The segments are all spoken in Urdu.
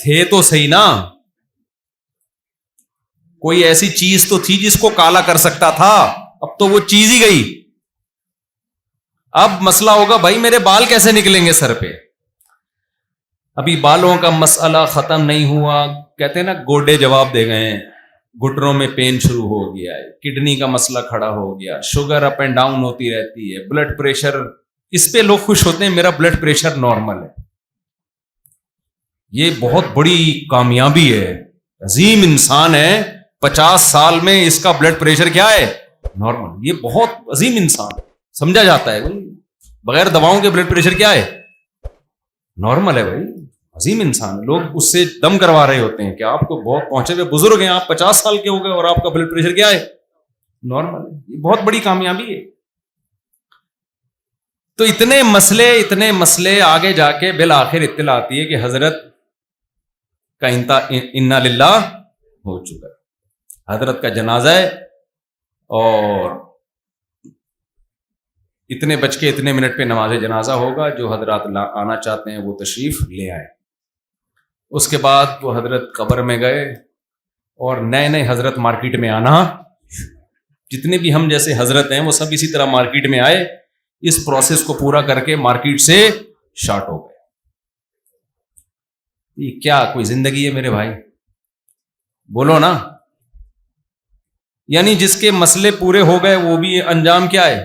تھے تو صحیح نا, کوئی ایسی چیز تو تھی جس کو کالا کر سکتا تھا, اب تو وہ چیز ہی گئی. اب مسئلہ ہوگا بھائی میرے بال کیسے نکلیں گے سر پہ. ابھی بالوں کا مسئلہ ختم نہیں ہوا. کہتے ہیں نا گوڈے جواب دے گئے ہیں, گھٹنوں میں پین شروع ہو گیا ہے, کڈنی کا مسئلہ کھڑا ہو گیا, شوگر اپ اینڈ ڈاؤن ہوتی رہتی ہے, بلڈ پریشر, اس پہ لوگ خوش ہوتے ہیں میرا بلڈ پریشر نارمل ہے. یہ بہت بڑی کامیابی ہے, عظیم انسان ہے, 50 سال میں اس کا بلڈ پریشر کیا ہے نارمل. یہ بہت عظیم انسان سمجھا جاتا ہے. بغیر دواؤں کے بلڈ پریشر کیا ہے نارمل ہے بھائی, عظیم انسان. لوگ اس سے دم کروا رہے ہوتے ہیں کہ آپ کو بہت پہنچے ہوئے بزرگ ہیں, آپ 50 سال کے ہو گئے اور آپ کا بلڈ پریشر کیا ہے نارمل ہے. یہ بہت بڑی کامیابی ہے. تو اتنے مسئلے آگے جا کے بالآخر اطلاع آتی ہے کہ حضرت کا انا للہ ہو چکا ہے, حضرت کا جنازہ ہے, اور اتنے بج کے اتنے منٹ پہ نماز جنازہ ہوگا. جو حضرات آنا چاہتے ہیں وہ تشریف لے آئے. اس کے بعد وہ حضرت قبر میں گئے, اور نئے حضرت مارکیٹ میں آنا. جتنے بھی ہم جیسے حضرت ہیں وہ سب اسی طرح مارکیٹ میں آئے, اس پروسیس کو پورا کر کے مارکیٹ سے شارٹ ہو گئے. یہ کیا کوئی زندگی ہے میرے بھائی؟ بولو نا. یعنی جس کے مسئلے پورے ہو گئے وہ بھی انجام کیا ہے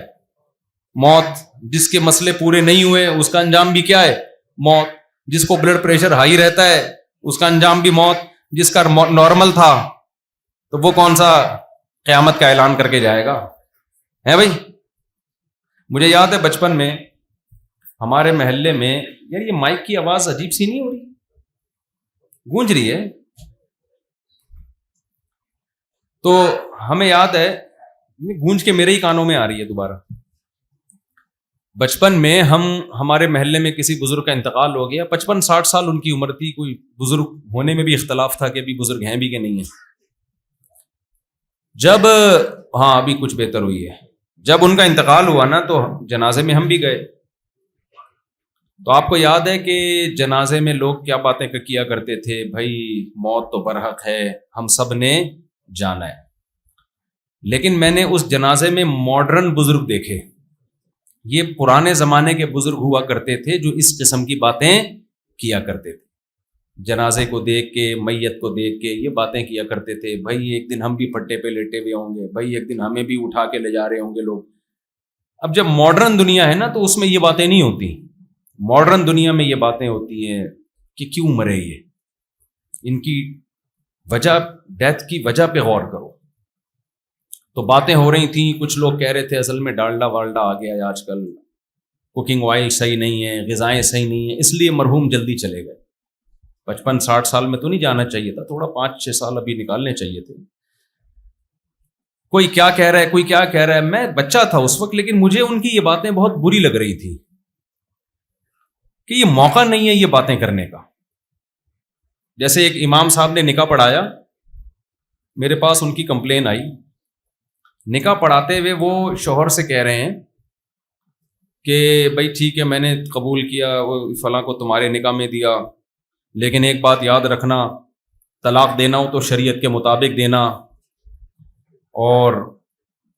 موت. جس کے مسئلے پورے نہیں ہوئے اس کا انجام بھی کیا ہے موت. جس کو بلڈ پریشر ہائی رہتا ہے اس کا انجام بھی موت. جس کا نارمل تھا تو وہ کون سا قیامت کا اعلان کر کے جائے گا ہے بھائی. مجھے یاد ہے بچپن میں ہمارے محلے میں, یار یہ مائک کی آواز عجیب سی نہیں ہو رہی, گونج رہی ہے. تو ہمیں یاد ہے, گونج کے میرے ہی کانوں میں آ رہی ہے دوبارہ. بچپن میں ہمارے محلے میں کسی بزرگ کا انتقال ہو گیا. 55-60 سال ان کی عمر تھی. کوئی بزرگ ہونے میں بھی اختلاف تھا کہ ابھی بزرگ ہیں بھی کہ نہیں ہیں. جب ابھی کچھ بہتر ہوئی ہے. جب ان کا انتقال ہوا نا تو جنازے میں ہم بھی گئے. تو آپ کو یاد ہے کہ جنازے میں لوگ کیا باتیں کیا کرتے تھے, بھائی موت تو برحق ہے, ہم سب نے جانا ہے. لیکن میں نے اس جنازے میں ماڈرن بزرگ دیکھے. یہ پرانے زمانے کے بزرگ ہوا کرتے تھے جو اس قسم کی باتیں کیا کرتے تھے. جنازے کو دیکھ کے, میت کو دیکھ کے یہ باتیں کیا کرتے تھے, بھائی ایک دن ہم بھی پٹے پہ لیٹے ہوئے ہوں گے, بھائی ایک دن ہمیں بھی اٹھا کے لے جا رہے ہوں گے لوگ. اب جب ماڈرن دنیا ہے نا تو اس میں یہ باتیں نہیں ہوتی. ماڈرن دنیا میں یہ باتیں ہوتی ہیں کہ کیوں مرے یہ, ان کی وجہ, ڈیتھ کی وجہ پہ غور کرو. تو باتیں ہو رہی تھیں. کچھ لوگ کہہ رہے تھے اصل میں ڈالڈا والڈا آ گیا ہے آج کل, کوکنگ آئل صحیح نہیں ہے, غذائیں صحیح نہیں ہیں, اس لیے مرحوم جلدی چلے گئے. 55-60 سال میں تو نہیں جانا چاہیے تھا, تھوڑا 5-6 سال ابھی نکالنے چاہیے تھے. کوئی کیا کہہ رہا ہے, کوئی کیا کہہ رہا ہے. میں بچہ تھا اس وقت, لیکن مجھے ان کی یہ باتیں بہت بری لگ رہی تھی کہ یہ موقع نہیں ہے یہ باتیں کرنے کا. جیسے ایک امام صاحب نے نکاح پڑھایا, میرے پاس ان کی کمپلین آئی. نکاح پڑھاتے ہوئے وہ شوہر سے کہہ رہے ہیں کہ بھائی ٹھیک ہے میں نے قبول کیا, وہ فلاں کو تمہارے نکاح میں دیا, لیکن ایک بات یاد رکھنا, طلاق دینا ہو تو شریعت کے مطابق دینا, اور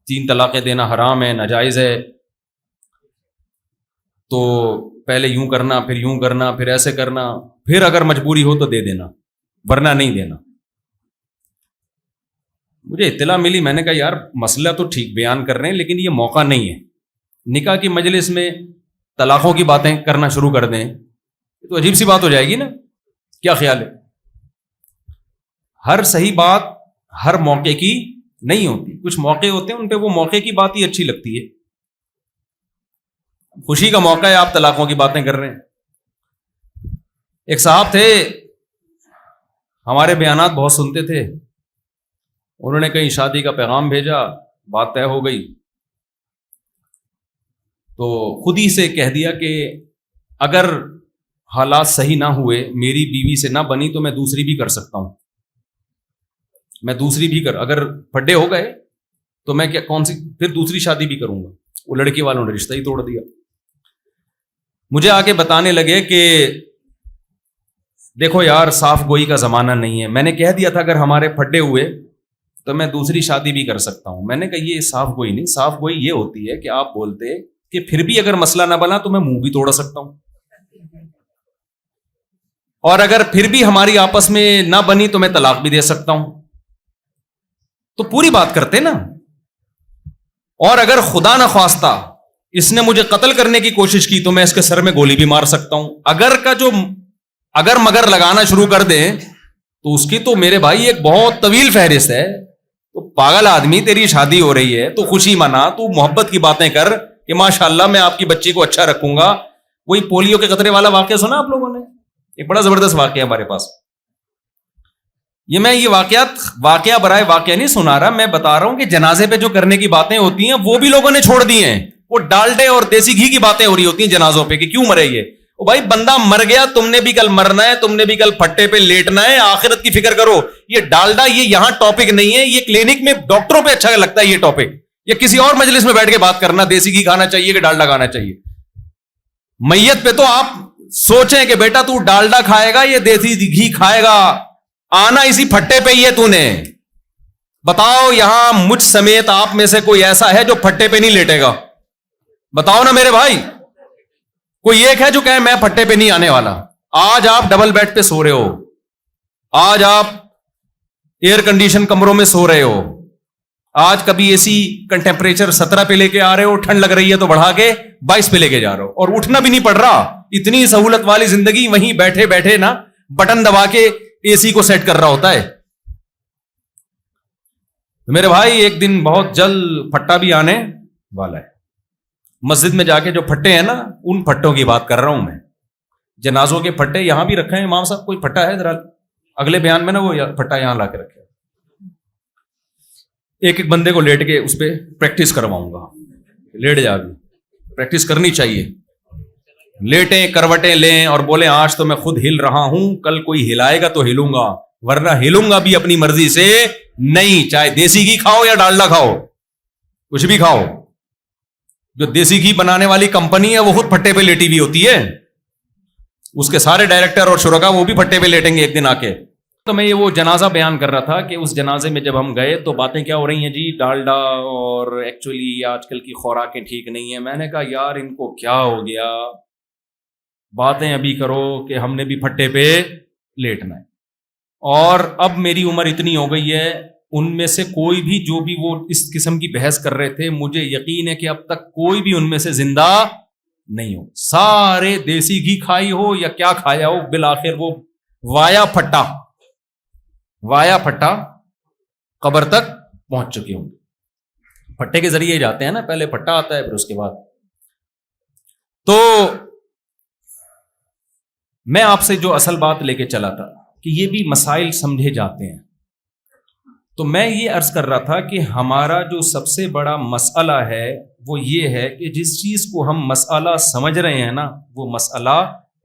3 طلاقیں دینا حرام ہے, ناجائز ہے. تو پہلے یوں کرنا, پھر یوں کرنا, پھر ایسے کرنا, پھر اگر مجبوری ہو تو دے دینا, ورنہ نہیں دینا. مجھے اطلاع ملی, میں نے کہا یار مسئلہ تو ٹھیک بیان کر رہے ہیں لیکن یہ موقع نہیں ہے. نکاح کی مجلس میں طلاقوں کی باتیں کرنا شروع کر دیں تو عجیب سی بات ہو جائے گی نا. کیا خیال ہے؟ ہر صحیح بات ہر موقع کی نہیں ہوتی. کچھ موقع ہوتے ہیں ان پہ وہ موقع کی بات ہی اچھی لگتی ہے. خوشی کا موقع ہے, آپ طلاقوں کی باتیں کر رہے ہیں. ایک صاحب تھے, ہمارے بیانات بہت سنتے تھے. انہوں نے کہیں شادی کا پیغام بھیجا, بات طے ہو گئی, تو خود ہی سے کہہ دیا کہ اگر حالات صحیح نہ ہوئے, میری بیوی سے نہ بنی تو میں دوسری بھی کر سکتا ہوں. میں دوسری بھی اگر پھڈے ہو گئے تو میں کون سی پھر دوسری شادی بھی کروں گا. وہ لڑکی والوں نے رشتہ ہی توڑ دیا. مجھے آگے بتانے لگے کہ دیکھو یار صاف گوئی کا زمانہ نہیں ہے. میں نے کہہ دیا تھا اگر ہمارے پھڈے ہوئے تو میں دوسری شادی بھی کر سکتا ہوں. میں نے کہا یہ صاف گوئی نہیں, صاف گوئی یہ ہوتی ہے کہ آپ بولتے کہ پھر بھی اگر مسئلہ نہ بنا تو میں منہ بھی توڑ سکتا ہوں, اور اگر پھر بھی ہماری آپس میں نہ بنی تو میں طلاق بھی دے سکتا ہوں. تو پوری بات کرتے نا. اور اگر خدا نہ خواستہ اس نے مجھے قتل کرنے کی کوشش کی تو میں اس کے سر میں گولی بھی مار سکتا ہوں. اگر مگر لگانا شروع کر دیں تو اس کی تو میرے بھائی ایک بہت طویل فہرست ہے. تو پاگل آدمی, تیری شادی ہو رہی ہے تو خوشی منا, تو محبت کی باتیں کر کہ ماشاءاللہ میں آپ کی بچی کو اچھا رکھوں گا. وہی پولیو کے قطرے والا واقعہ سنا آپ لوگوں نے؟ ایک بڑا زبردست واقعہ ہمارے پاس. یہ واقعہ برائے واقعہ نہیں سنا رہا, میں بتا رہا ہوں کہ جنازے پہ جو کرنے کی باتیں ہوتی ہیں وہ بھی لوگوں نے چھوڑ دی ہیں. وہ ڈالڈے اور دیسی گھی کی باتیں ہو رہی ہوتی ہیں جنازوں پہ کہ کیوں مرے یہ. او بھائی بندہ مر گیا, تم نے بھی کل مرنا ہے, تم نے بھی کل پھٹے پہ لیٹنا ہے, آخرت کی فکر کرو. یہ ڈالڈا یہ یہاں ٹاپک نہیں ہے, یہ کلینک میں ڈاکٹروں پہ اچھا لگتا ہے یہ ٹاپک. یا کسی اور مجلس میں بیٹھ کے بات کرنا دیسی گھی کھانا چاہیے کہ ڈالڈا کھانا چاہیے. میت پہ تو آپ سوچیں کہ بیٹا تو ڈالڈا کھائے گا یا دیسی گھی کھائے گا, آنا اسی پھٹے پہ ہی ہے. تو نے بتاؤ یہاں مجھ سمیت آپ میں سے کوئی ایسا ہے جو پھٹے پہ نہیں لیٹے گا؟ بتاؤ نا میرے بھائی. کوئی ایک ہے جو کہے میں پھٹے پہ نہیں آنے والا؟ آج آپ ڈبل بیڈ پہ سو رہے ہو, آج آپ ایئر کنڈیشن کمروں میں سو رہے ہو, آج کبھی اے سی کا ٹیمپریچر 17 پہ لے کے آ رہے ہو, ٹھنڈ لگ رہی ہے تو بڑھا کے 22 پہ لے کے جا رہے ہو, اور اٹھنا بھی نہیں پڑ رہا. اتنی سہولت والی زندگی, وہیں بیٹھے بیٹھے نا بٹن دبا کے اے سی کو سیٹ کر رہا ہوتا ہے. میرے بھائی ایک دن بہت جلد پھٹا بھی آنے والا ہے. مسجد میں جا کے جو پھٹے ہیں نا, ان پھٹوں کی بات کر رہا ہوں میں. جنازوں کے پھٹے یہاں بھی رکھے ہیں امام صاحب, کوئی پھٹا ہے ذرا اگلے بیان میں نا وہ پھٹا یہاں لا کے رکھے. ایک ایک بندے کو لیٹ کے اس پہ پریکٹس کرواؤں گا. لیٹ جا بھی پریکٹس کرنی چاہیے. لیٹیں, کروٹیں لیں اور بولیں آج تو میں خود ہل رہا ہوں, کل کوئی ہلائے گا تو ہلوں گا, ورنہ ہلوں گا بھی اپنی مرضی سے نہیں. چاہے دیسی گھی کھاؤ یا ڈالڈا کھاؤ, کچھ بھی کھاؤ. جو دیسی گھی بنانے والی کمپنی ہے وہ خود پھٹے پہ لیٹی ہوئی ہوتی ہے, اس کے سارے ڈائریکٹر اور شرکا وہ بھی پھٹے پہ لیٹیں گے ایک دن آ کے. تو میں یہ وہ جنازہ بیان کر رہا تھا کہ اس جنازے میں جب ہم گئے تو باتیں کیا ہو رہی ہیں جی, ڈالڈا اور ایکچولی آج کل کی خوراکیں ٹھیک نہیں ہیں. میں نے کہا یار ان کو کیا ہو گیا, باتیں ابھی کرو کہ ہم نے بھی پھٹے پہ لیٹنا ہے. اور اب میری عمر اتنی ہو گئی ہے, ان میں سے کوئی بھی جو بھی وہ اس قسم کی بحث کر رہے تھے, مجھے یقین ہے کہ اب تک کوئی بھی ان میں سے زندہ نہیں ہو. سارے دیسی گھی کھائی ہو یا کیا کھایا ہو, بالآخر وہ وایا پھٹا قبر تک پہنچ چکے ہوں گے. پھٹے کے ذریعے جاتے ہیں نا, پہلے پھٹا آتا ہے پھر اس کے بعد. تو میں آپ سے جو اصل بات لے کے چلا تھا کہ یہ بھی مسائل سمجھے جاتے ہیں. تو میں یہ عرض کر رہا تھا کہ ہمارا جو سب سے بڑا مسئلہ ہے وہ یہ ہے کہ جس چیز کو ہم مسئلہ سمجھ رہے ہیں نا وہ مسئلہ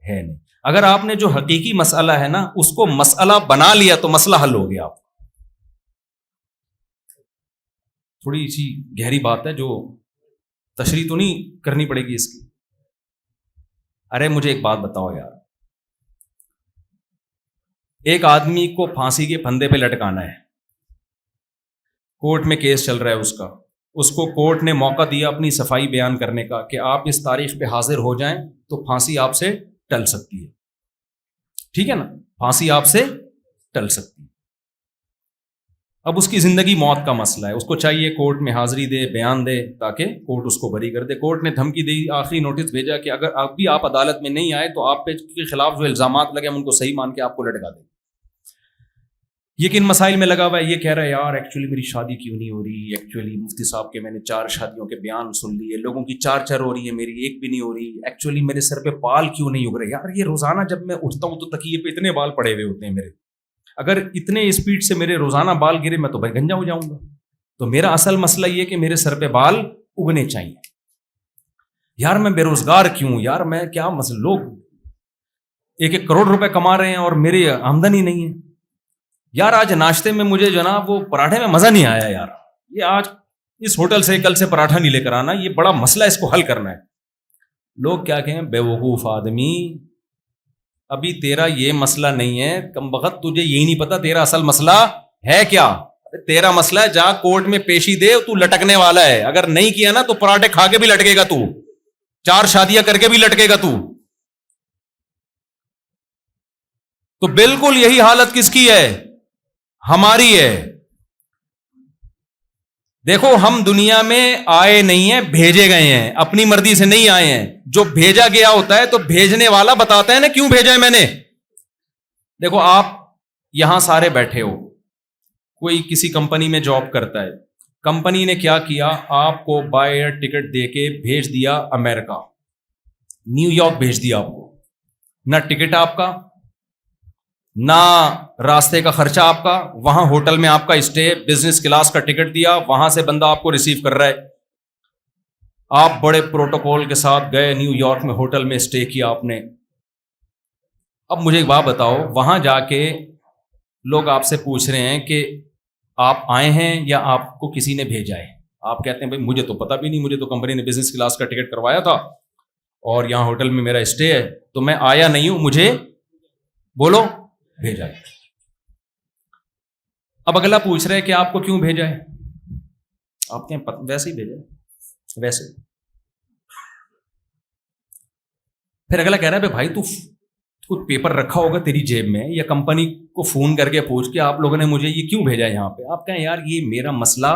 ہے نہیں. اگر آپ نے جو حقیقی مسئلہ ہے نا اس کو مسئلہ بنا لیا تو مسئلہ حل ہو گیا. آپ تھوڑی سی گہری بات ہے جو تشریح تو نہیں کرنی پڑے گی اس کی. ارے مجھے ایک بات بتاؤ یار, ایک آدمی کو پھانسی کے پھندے پہ لٹکانا ہے, کورٹ میں کیس چل رہا ہے اس کا, اس کو کورٹ نے موقع دیا اپنی صفائی بیان کرنے کا کہ آپ اس تاریخ پہ حاضر ہو جائیں تو پھانسی آپ سے ٹل سکتی ہے. ٹھیک ہے نا, پھانسی آپ سے ٹل سکتی ہے. اب اس کی زندگی موت کا مسئلہ ہے, اس کو چاہیے کورٹ میں حاضری دے, بیان دے تاکہ کورٹ اس کو بری کر دے. کورٹ نے دھمکی دی, آخری نوٹس بھیجا کہ اگر اب بھی آپ عدالت میں نہیں آئے تو آپ کے خلاف جو الزامات لگے ہم ان کو صحیح مان کے آپ کو لٹکا دیں. یہ کن مسائل میں لگا ہوا ہے, یہ کہہ رہا ہے یار ایکچولی میری شادی کیوں نہیں ہو رہی, ایکچولی مفتی صاحب کے میں نے 4 شادیوں کے بیان سن لیے, لوگوں کی 4 ہو رہی ہے, میری ایک بھی نہیں ہو رہی, ایکچولی میرے سر پہ بال کیوں نہیں اگ رہے. یار یہ روزانہ جب میں اٹھتا ہوں تو تکیے پہ اتنے بال پڑے ہوئے ہوتے ہیں میرے, اگر اتنے اسپیڈ سے میرے روزانہ بال گرے میں تو بھائی گنجا ہو جاؤں گا. تو میرا اصل مسئلہ یہ کہ میرے سر پہ بال اگنے چاہیے. یار میں بے روزگار کیوں, یار میں کیا مسئلہ, لوگ 1 کروڑ روپے کما رہے ہیں اور میری آمدنی نہیں ہے. یار آج ناشتے میں مجھے جو نا وہ پراٹھے میں مزہ نہیں آیا یار, یہ آج اس ہوٹل سے کل سے پراٹھا نہیں لے کر آنا, یہ بڑا مسئلہ ہے, اس کو حل کرنا ہے. لوگ کیا کہیں, بے وقوف آدمی, ابھی تیرا یہ مسئلہ نہیں ہے, کم بخت تجھے یہی نہیں پتا تیرا اصل مسئلہ ہے کیا. تیرا مسئلہ ہے جہاں کورٹ میں پیشی دے تو لٹکنے والا ہے, اگر نہیں کیا نا تو پراٹھے کھا کے بھی لٹکے گا تو, 4 شادیاں کر کے بھی لٹکے گا تو. تو بالکل یہی حالت کس کی ہے, ہماری ہے. دیکھو ہم دنیا میں آئے نہیں ہیں, بھیجے گئے ہیں, اپنی مرضی سے نہیں آئے ہیں. جو بھیجا گیا ہوتا ہے تو بھیجنے والا بتاتا ہے نا کیوں بھیجا ہے میں نے. دیکھو آپ یہاں سارے بیٹھے ہو, کوئی کسی کمپنی میں جاب کرتا ہے, کمپنی نے کیا کیا, آپ کو بائی ایئر ٹکٹ دے کے بھیج دیا امریکہ, نیو یارک بھیج دیا آپ کو. نہ ٹکٹ آپ کا, نہ راستے کا خرچہ آپ کا, وہاں ہوٹل میں آپ کا اسٹے, بزنس کلاس کا ٹکٹ دیا, وہاں سے بندہ آپ کو ریسیو کر رہا ہے. آپ بڑے پروٹوکول کے ساتھ گئے نیو یارک میں, ہوٹل میں اسٹے کیا آپ نے. اب مجھے ایک بات بتاؤ, وہاں جا کے لوگ آپ سے پوچھ رہے ہیں کہ آپ آئے ہیں یا آپ کو کسی نے بھیجا ہے. آپ کہتے ہیں بھائی مجھے تو پتا بھی نہیں, مجھے تو کمپنی نے بزنس کلاس کا ٹکٹ کروایا تھا اور یہاں ہوٹل میں میرا اسٹے ہے, تو میں آیا نہیں ہوں, مجھے بولو بھیجا ہے. اب اگلا پوچھ رہے کہ آپ کو کیوں بھیجا ہے, آپ کہیں ویسے ہی بھیجا ہے, ویسے. پھر اگلا کہہ رہا ہے بھائی تو کوئی پیپر رکھا ہوگا تیری جیب میں, یا کمپنی کو فون کر کے پوچھ کے آپ لوگوں نے مجھے یہ کیوں بھیجا ہے یہاں پہ. آپ کہیں یار یہ میرا مسئلہ,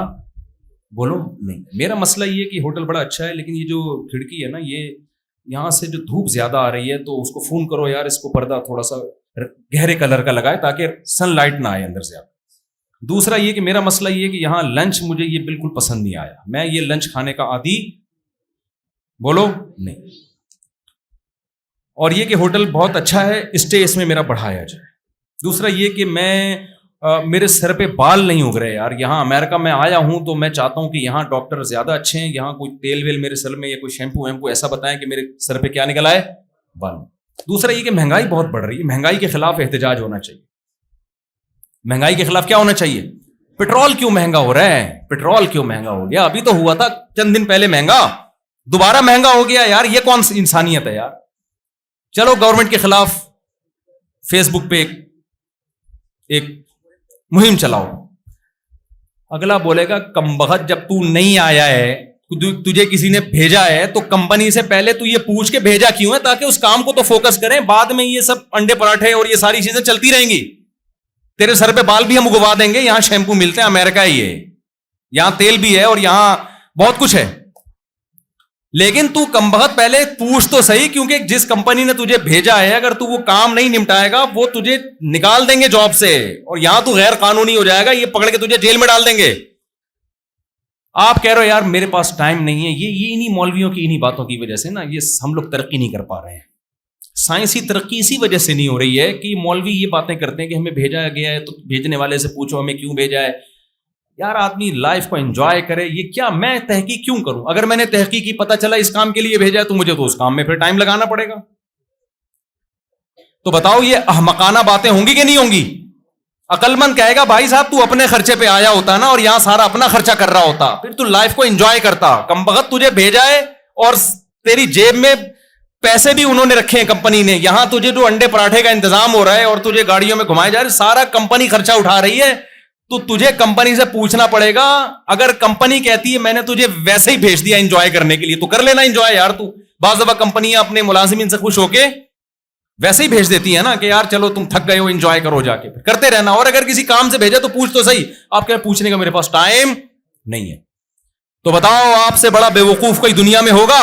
بولو نہیں, میرا مسئلہ یہ کہ ہوٹل بڑا اچھا ہے لیکن یہ جو کھڑکی ہے نا, یہ یہاں سے جو دھوپ زیادہ آ رہی ہے تو اس کو فون کرو یار, اس کو پردہ تھوڑا سا گہرے کلر کا لگائے تاکہ سن لائٹ نہ آئے اندر سے. آپ دوسرا یہ کہ میرا مسئلہ یہ کہ یہاں لنچ مجھے یہ بالکل پسند نہیں آیا, میں یہ لنچ کھانے کا عادی, بولو نہیں. اور یہ کہ ہوٹل بہت اچھا ہے, اسٹے اس میں میرا بڑھایا جائے. دوسرا یہ کہ میں میرے سر پہ بال نہیں اگ رہے یار, یہاں امریکہ میں آیا ہوں تو میں چاہتا ہوں کہ یہاں ڈاکٹر زیادہ اچھے ہیں, یہاں کوئی تیل ویل میرے سر میں یا کوئی شیمپو ویمپو ایسا بتائیں کہ میرے سر پہ کیا نکل آئے, بال. دوسرا یہ کہ مہنگائی بہت بڑھ رہی ہے, مہنگائی کے خلاف احتجاج ہونا چاہیے. مہنگائی کے خلاف کیا ہونا چاہیے, پیٹرول کیوں مہنگا ہو رہا ہے, پیٹرول کیوں مہنگا ہو گیا, ابھی تو ہوا تھا چند دن پہلے مہنگا, دوبارہ مہنگا ہو گیا یار, یہ کون سی انسانیت ہے یار. چلو گورنمنٹ کے خلاف فیس بک پہ ایک مہم چلاؤ. اگلا بولے گا کم بخت جب تو نہیں آیا ہے, تجھے کسی نے بھیجا ہے تو کمپنی سے پہلے تو یہ پوچھ کے بھیجا کیوں ہے, تاکہ اس کام کو تو فوکس کریں, بعد میں یہ سب انڈے پراٹھے اور یہ ساری چیزیں چلتی رہیں گی. تیرے سر پہ بال بھی ہم اگوا دیں گے, یہاں شیمپو ملتے ہیں, امریکہ ہی ہے, یہاں تیل بھی ہے اور یہاں بہت کچھ ہے. لیکن تو کم بخت پہلے پوچھ تو صحیح, کیونکہ جس کمپنی نے تجھے بھیجا ہے اگر تو وہ کام نہیں نمٹائے گا وہ تجھے نکال دیں گے جاب سے, اور یہاں تو غیر قانونی ہو جائے گا, یہ پکڑ کے تجھے جیل میں ڈال دیں گے. آپ کہہ رہے ہو یار میرے پاس ٹائم نہیں ہے, یہ انہی مولویوں کی انہی باتوں کی وجہ سے نا یہ ہم لوگ ترقی نہیں کر پا رہے ہیں. سائنسی ترقی اسی وجہ سے نہیں ہو رہی ہے کہ مولوی یہ باتیں کرتے ہیں کہ ہمیں بھیجا گیا ہے تو بھیجنے والے سے پوچھو ہمیں کیوں بھیجا ہے. یار آدمی لائف کو انجوائے کرے, یہ کیا میں تحقیق کیوں کروں, اگر میں نے تحقیق کی پتا چلا اس کام کے لیے بھیجا ہے تو مجھے تو اس کام میں پھر ٹائم لگانا پڑے گا. تو بتاؤ یہ احمقانہ باتیں ہوں گی کہ نہیں ہوں گی. عقل مند کہے گا بھائی صاحب تو اپنے خرچے پہ آیا ہوتا نا اور یہاں سارا اپنا خرچہ کر رہا ہوتا, پھر تو لائف کو انجوائے کرتا. کم بخت تجھے بھیجا ہے اور تیری جیب میں پیسے بھی انہوں نے رکھے ہیں کمپنی نے, یہاں تجھے جو انڈے پراٹھے کا انتظام ہو رہا ہے اور تجھے گاڑیوں میں گھمائے جا رہے, سارا کمپنی خرچہ اٹھا رہی ہے. تو تجھے کمپنی سے پوچھنا پڑے گا, اگر کمپنی کہتی ہے میں نے تجھے ویسے ہی بھیج دیا انجوائے کرنے کے لیے تو کر لینا انجوائے یار. تو بعض دفعہ کمپنیاں اپنے ملازمین سے خوش ہو کے ویسے ہی بھیج دیتی ہے نا کہ یار چلو تم تھک گئے ہو انجوائے کرو, جا کے کرتے رہنا. اور اگر کسی کام سے بھیجا تو پوچھ تو صحیح, آپ کہیں پوچھنے کا میرے پاس ٹائم نہیں ہے. تو بتاؤ آپ سے بڑا بے وقوف کوئی دنیا میں ہوگا؟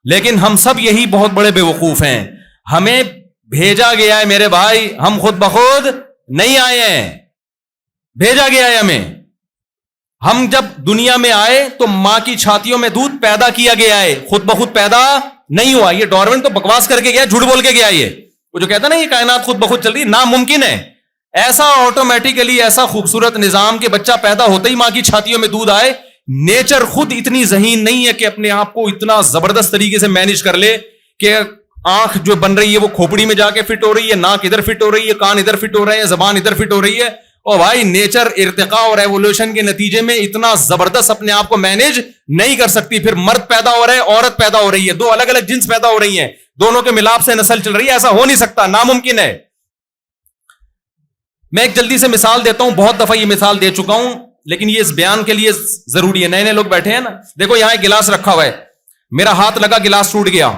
لیکن ہم سب یہی بہت بڑے بے وقوف ہیں. ہمیں بھیجا گیا ہے میرے بھائی, ہم خود بخود نہیں آئے ہیں, بھیجا گیا ہے ہمیں. ہم جب دنیا میں آئے تو ماں کی چھاتیوں میں دودھ پیدا کیا گیا ہے, خود بخود پیدا نہیں ہوا. یہ ڈارون تو بکواس کر کے گیا, جھوٹ بول کے گیا. یہ وہ جو کہتا ہے نا یہ کائنات خود بخود چل رہی, ناممکن ہے. ایسا آٹومیٹیکلی ایسا خوبصورت نظام کہ بچہ پیدا ہوتے ہی ماں کی چھاتیوں میں دودھ آئے. نیچر خود اتنی ذہین نہیں ہے کہ اپنے آپ کو اتنا زبردست طریقے سے مینج کر لے کہ آنکھ جو بن رہی ہے وہ کھوپڑی میں جا کے فٹ ہو رہی ہے, ناک ادھر فٹ ہو رہی ہے, کان ادھر فٹ ہو رہے ہیں, زبان ادھر فٹ ہو رہی ہے, او بھائی نیچر ارتقاء اور ایوولوشن کے نتیجے میں اتنا زبردست اپنے آپ کو مینج نہیں کر سکتی. پھر مرد پیدا ہو رہا ہے, عورت پیدا ہو رہی ہے, دو الگ الگ جنس پیدا ہو رہی ہیں, دونوں کے ملاپ سے نسل چل رہی ہے. ایسا ہو نہیں سکتا, ناممکن ہے. میں ایک جلدی سے مثال دیتا ہوں, بہت دفعہ یہ مثال دے چکا ہوں, لیکن یہ اس بیان کے لیے ضروری ہے. نئے نئے لوگ بیٹھے ہیں نا, دیکھو یہاں ایک گلاس رکھا ہوا ہے, میرا ہاتھ لگا, گلاس ٹوٹ گیا.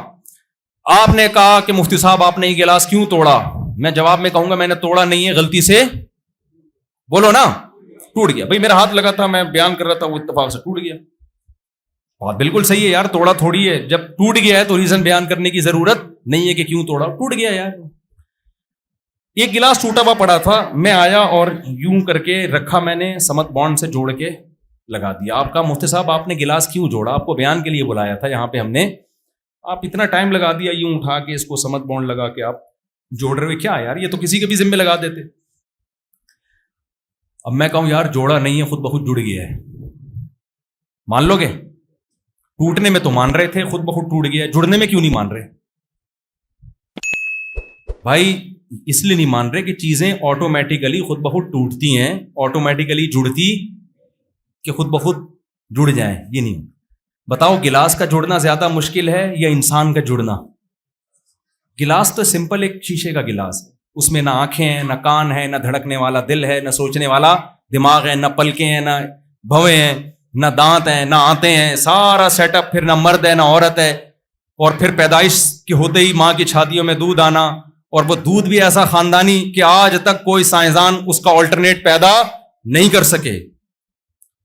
آپ نے کہا کہ مفتی صاحب آپ نے یہ گلاس کیوں توڑا؟ میں جواب میں کہوں گا میں نے توڑا نہیں ہے, غلطی سے بولو نا, ٹوٹ گیا. بھائی میرا ہاتھ لگا تھا, میں بیان کر رہا تھا, وہ اتفاق سے ٹوٹ گیا. بات بالکل صحیح ہے یار, توڑا تھوڑی ہے. جب ٹوٹ گیا ہے تو ریزن بیان کرنے کی ضرورت نہیں ہے کہ کیوں توڑا, ٹوٹ گیا یار. ایک گلاس ٹوٹا ہوا پڑا تھا, میں آیا اور یوں کر کے رکھا, میں نے سمت بانڈ سے جوڑ کے لگا دیا. آپ کا مفتی صاحب آپ نے گلاس کیوں جوڑا؟ آپ کو بیان کے لیے بلایا تھا یہاں پہ ہم نے, آپ اتنا ٹائم لگا دیا یوں اٹھا کے اس کو سمت بانڈ لگا کے آپ جوڑ رہے ہوئے, کیا یار یہ تو کسی کے بھی ذمہ لگا دیتے. اب میں کہوں یار جوڑا نہیں ہے, خود بخود جڑ گیا ہے, مان لو گے؟ ٹوٹنے میں تو مان رہے تھے, خود بخود ٹوٹ گیا, جڑنے میں کیوں نہیں مان رہے بھائی؟ اس لیے نہیں مان رہے کہ چیزیں آٹومیٹیکلی خود بخود ٹوٹتی ہیں, آٹومیٹیکلی جڑتی کہ خود بخود جڑ جائیں, یہ نہیں. بتاؤ گلاس کا جڑنا زیادہ مشکل ہے یا انسان کا جڑنا؟ گلاس تو سمپل ایک شیشے کا گلاس ہے, اس میں نہ آنکھیں ہیں, نہ کان ہے, نہ دھڑکنے والا دل ہے, نہ سوچنے والا دماغ ہے, نہ پلکیں ہیں, نہ بھویں ہیں, نہ دانت ہیں, نہ آنتیں ہیں, سارا سیٹ اپ. پھر نہ مرد ہے نہ عورت ہے, اور پھر پیدائش کے ہوتے ہی ماں کی چھاتیوں میں دودھ آنا, اور وہ دودھ بھی ایسا خاندانی کہ آج تک کوئی سائنسدان اس کا آلٹرنیٹ پیدا نہیں کر سکے.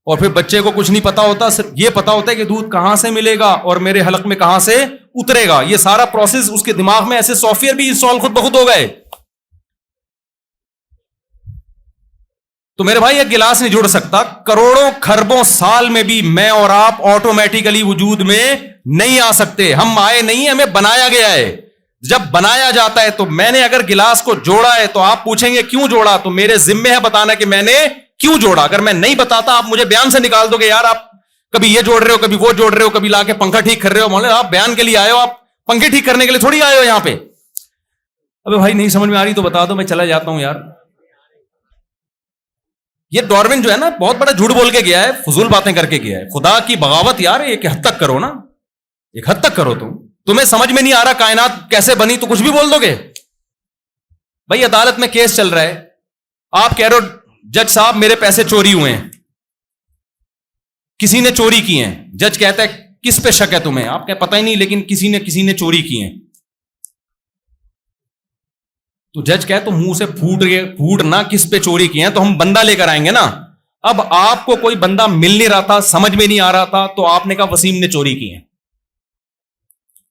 اور پھر بچے کو کچھ نہیں پتا ہوتا, صرف یہ پتا ہوتا ہے کہ دودھ کہاں سے ملے گا اور میرے حلق میں کہاں سے اترے گا. یہ سارا پروسیس اس کے دماغ میں ایسے سافٹ ویئر بھی انسٹال خود بخود ہو گئے. تو میرے بھائی ایک گلاس نہیں جڑ سکتا. کروڑوں کھربوں سال میں بھی میں اور آپ آٹومیٹیکلی وجود میں نہیں آ سکتے. ہم آئے نہیں, ہمیں بنایا گیا ہے. جب بنایا جاتا ہے تو میں نے اگر گلاس کو جوڑا ہے تو آپ پوچھیں گے کیوں جوڑا, تو میرے ذمے ہے بتانا کہ میں نے کیوں جوڑا. اگر میں نہیں بتاتا آپ مجھے بیان سے نکال دو گے, یار آپ کبھی یہ جوڑ رہے ہو, کبھی وہ جوڑ رہے ہو, کبھی لا کے پنکھا ٹھیک کر رہے ہو. مولانا آپ بیان کے لیے آئے ہو, آپ پنکھے ٹھیک کرنے کے لیے تھوڑی آئے ہو یہاں پہ. ابے بھائی نہیں سمجھ میں آ رہی تو بتا دو, میں چلا جاتا ہوں یار. یہ ڈاروین جو ہے نا بہت بڑا جھوٹ بول کے گیا ہے, فضول باتیں کر کے گیا ہے. خدا کی بغاوت یار ایک حد تک کرو نا, ایک حد تک کرو. تمہیں سمجھ میں نہیں آ رہا کائنات کیسے بنی تو کچھ بھی بول دو گے. بھائی عدالت میں کیس چل رہا ہے, آپ کہہ رہے ہو جج صاحب میرے پیسے چوری ہوئے ہیں, کسی نے چوری کی ہیں. جج کہتا ہے کس پہ شک ہے تمہیں؟ آپ کہ پتہ ہی نہیں, لیکن کسی نے چوری کی ہیں. تو جج کہے تو منہ سے پھوٹ نہ کس پہ چوری کی ہیں, تو ہم بندہ لے کر آئیں گے نا. اب آپ کو کوئی بندہ مل نہیں رہا تھا, سمجھ میں نہیں آ رہا تھا, تو آپ نے کہا وسیم نے چوری کی ہیں,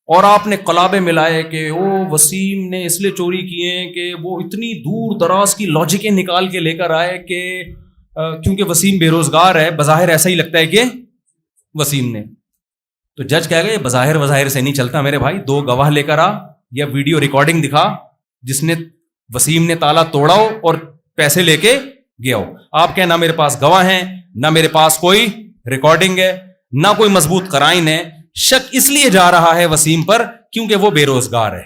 اور آپ نے قلابے ملائے کہ وہ وسیم نے اس لیے چوری کی ہیں کہ وہ اتنی دور دراز کی لاجکیں نکال کے لے کر آئے کہ کیونکہ وسیم بے روزگار ہے, بظاہر ایسا ہی لگتا ہے کہ وسیم نے. تو جج کہے گا یہ بظاہر سے نہیں چلتا میرے بھائی, دو گواہ لے کر آ یا ویڈیو ریکارڈنگ دکھا جس نے وسیم نے تالا توڑا ہو اور پیسے لے کے گیا ہو. آپ کہیں نہ میرے پاس گواہ ہیں, نہ میرے پاس کوئی ریکارڈنگ ہے, نہ کوئی مضبوط قرائن ہے. شک اس لیے جا رہا ہے وسیم پر کیونکہ وہ بے روزگار ہے.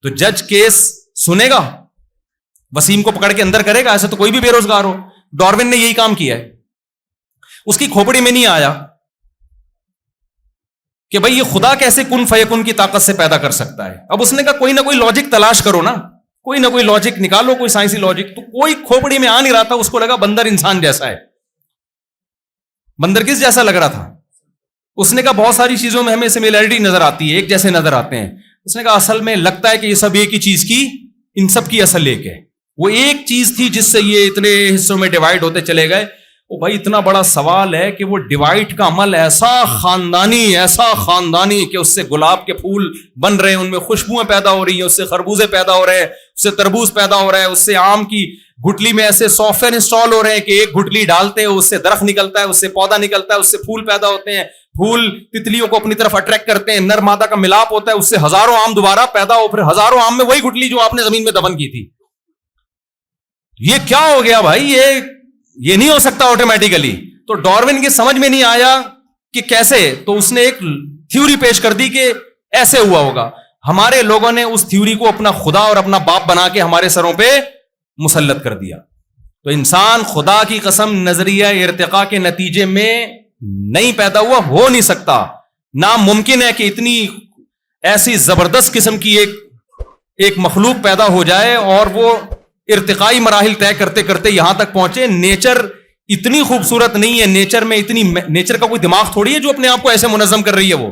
تو جج کیس سنے گا, وسیم کو پکڑ کے اندر کرے گا؟ ایسا تو کوئی بھی بے روزگار ہو. ڈاروین نے یہی کام کیا ہے, اس کی کھوپڑی میں نہیں آیا کہ بھائی یہ خدا کیسے کن فیکن کی طاقت سے پیدا کر سکتا ہے. اب اس نے کہا کوئی نہ کوئی لاجک تلاش کرو نا, کوئی نہ کوئی لاجک نکالو, کوئی سائنسی لاجک. تو کوئی کھوپڑی میں آ نہیں رہا تھا, اس کو لگا بندر انسان جیسا ہے. بندر کس جیسا لگ رہا تھا؟ اس نے کہا بہت ساری چیزوں میں ہمیں سملیرٹی نظر آتی ہے, ایک جیسے نظر آتے ہیں. اس نے کہا اصل میں لگتا ہے کہ یہ سب ایک ہی چیز کی, ان سب کی اصل ایک ہے. وہ ایک چیز تھی جس سے یہ اتنے حصوں میں ڈیوائڈ ہوتے چلے گئے. وہ بھائی اتنا بڑا سوال ہے کہ وہ ڈیوائڈ کا عمل ایسا خاندانی کہ اس سے گلاب کے پھول بن رہے ہیں, ان میں خوشبوئیں پیدا ہو رہی ہیں, اس سے خربوزے پیدا ہو رہے ہیں, اس سے تربوز پیدا ہو رہا ہے, اس سے آم کی گٹلی میں ایسے سافٹ ویئر انسٹال ہو رہے ہیں کہ ایک گٹلی ڈالتے ہیں اس سے درخت نکلتا ہے, اس سے پودا نکلتا ہے, اس سے پھول پیدا ہوتے ہیں, پھول تتلیوں کو اپنی طرف اٹریکٹ کرتے ہیں, نر مادہ کا ملاپ ہوتا ہے, اس سے ہزاروں آم دوبارہ پیدا ہو, پھر ہزاروں آم میں وہی گٹلی جو آپ نے زمین میں دفن کی تھی. یہ کیا ہو گیا بھائی؟ یہ نہیں ہو سکتا آٹومیٹیکلی. تو ڈاروین کی سمجھ میں نہیں آیا کہ کیسے, تو اس نے ایک تھیوری پیش کر دی کہ ایسے ہوا ہوگا. ہمارے لوگوں نے اس تھیوری کو اپنا خدا اور اپنا باپ بنا کے ہمارے سروں پہ مسلط کر دیا. تو انسان خدا کی قسم نظریہ ارتقاء کے نتیجے میں نہیں پیدا ہوا، ہو نہیں سکتا. ناممکن ہے کہ اتنی ایسی زبردست قسم کی ایک مخلوق پیدا ہو جائے اور وہ ارتقائی مراحل طے کرتے کرتے یہاں تک پہنچے. نیچر اتنی خوبصورت نہیں ہے، نیچر میں اتنی نیچر کا کوئی دماغ تھوڑی ہے جو اپنے آپ کو ایسے منظم کر رہی ہے. وہ